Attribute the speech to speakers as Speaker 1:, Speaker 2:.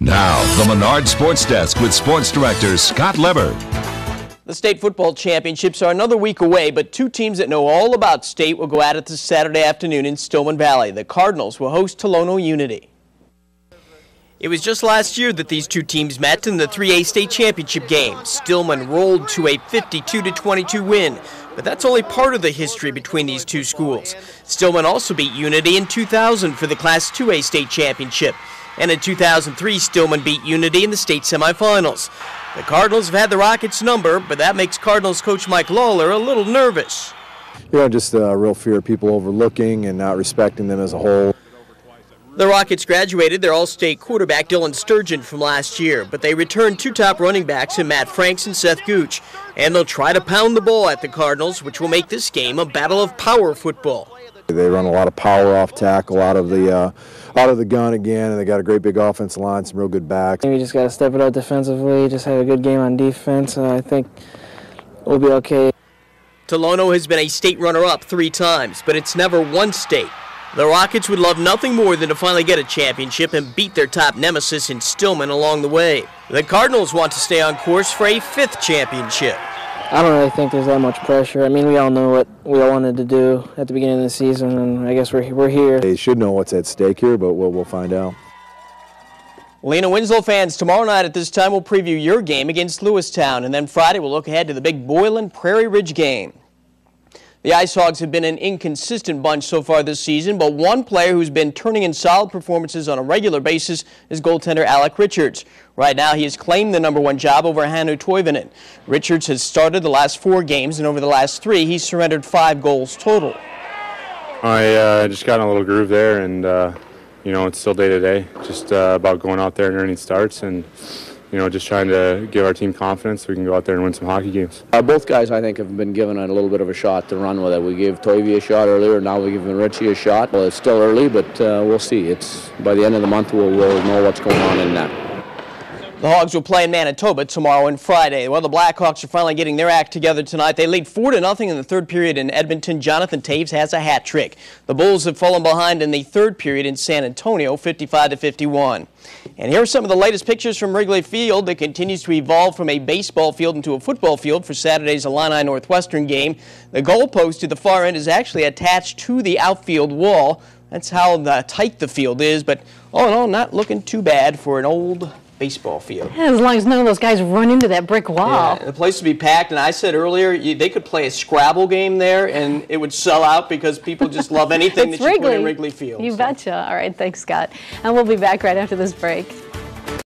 Speaker 1: Now, the Menard Sports Desk with Sports Director Scott Lever.
Speaker 2: The state football championships are another week away, but two teams that know all about state will go at it this Saturday afternoon in Stillman Valley. The Cardinals will host Tolono Unity. It was just last year that these two teams met in the 3A state championship game. Stillman rolled to a 52-22 win, but that's only part of the history between these two schools. Stillman also beat Unity in 2000 for the Class 2A state championship, and in 2003 Stillman beat Unity in the state semifinals. The Cardinals have had the Rockets' number, but that makes Cardinals coach Mike Lawler a little nervous.
Speaker 3: You know, just a real fear of people overlooking and not respecting them as a whole.
Speaker 2: The Rockets graduated their All-State quarterback Dylan Sturgeon from last year, but they returned two top running backs in Matt Franks and Seth Gooch, and they'll try to pound the ball at the Cardinals, which will make this game a battle of power football.
Speaker 3: They run a lot of power off tackle out of the gun again, and they got a great big offensive line, some real good backs.
Speaker 4: We just got to step it up defensively, just have a good game on defense. I think we'll be okay.
Speaker 2: Tolono has been a state runner-up 3 times, but it's never won state. The Rockets would love nothing more than to finally get a championship and beat their top nemesis in Stillman along the way. The Cardinals want to stay on course for a 5th championship.
Speaker 4: I don't really think there's that much pressure. I mean, we all know what we all wanted to do at the beginning of the season, and I guess we're here.
Speaker 3: They should know what's at stake here, but we'll find out.
Speaker 2: Lena Winslow fans, tomorrow night at this time we'll preview your game against Lewistown, and then Friday we'll look ahead to the big Boylan Prairie Ridge game. The Ice Hogs have been an inconsistent bunch so far this season, but one player who's been turning in solid performances on a regular basis is goaltender Alec Richards. Right now, he has claimed the #1 job over Hannu Toivonen. Richards has started the last 4 games, and over the last 3, he's surrendered 5 goals total.
Speaker 5: I just got in a little groove there, and you know, it's still day to day, just about going out there and earning starts, and you know, just trying to give our team confidence so we can go out there and win some hockey games.
Speaker 6: Both guys, I think, have been given a little bit of a shot to run with it. We gave Toivy a shot earlier, now we're giving Richie a shot. Well, it's still early, but we'll see. It's by the end of the month we'll know what's going on in that.
Speaker 2: The Hogs will play in Manitoba tomorrow and Friday. Well, the Blackhawks are finally getting their act together tonight. They lead 4-0 in the 3rd period in Edmonton. Jonathan Taves has a hat trick. The Bulls have fallen behind in the 3rd period in San Antonio, 55-51. And here are some of the latest pictures from Wrigley Field that continues to evolve from a baseball field into a football field for Saturday's Illini Northwestern game. The goalpost to the far end is actually attached to the outfield wall. That's how tight the field is, but all in all, not looking too bad for an old baseball field.
Speaker 7: Yeah, as long as none of those guys run into that brick wall.
Speaker 2: Yeah, the place would be packed, and I said earlier they could play a Scrabble game there and it would sell out because people just love anything that you put in Wrigley Field.
Speaker 7: You betcha. All right, thanks, Scott. And we'll be back right after this break.